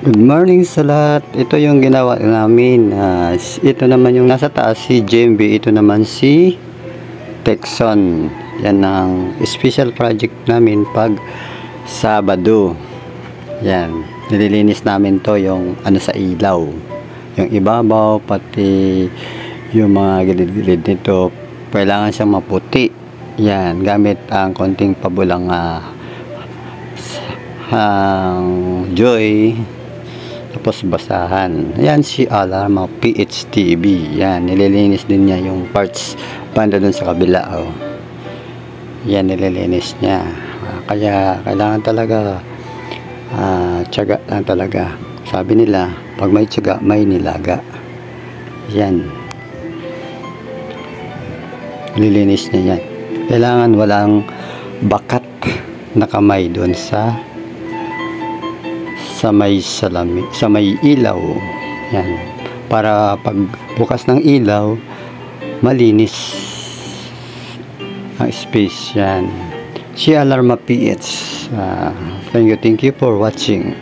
Good morning sa lahat. Ito yung ginawa namin. Ito naman yung nasa taas si JMB. Ito naman si Texon. Yan ang special project namin pag Sabado. Yan. Nililinis namin to yung ano sa ilaw. Yung ibabaw pati yung mga gilid-gilid nito. Kailangan siyang maputi. Yan. Gamit ang konting pabulang Joy. Tapos basahan. Ayan si Alarma PHTV. Yan, nililinis din niya yung parts banda dun sa kabila. Oh. Yan, nililinis niya. Kaya kailangan talaga tiyaga lang talaga. Sabi nila, pag may tiyaga, may nilaga. Yan. Nililinis niya yan. Kailangan walang bakat na kamay doon sa may salamin, sa may ilaw. Yan. Para pag bukas ng ilaw, malinis ang space. Yan. Si Alarma PH. Thank you for watching.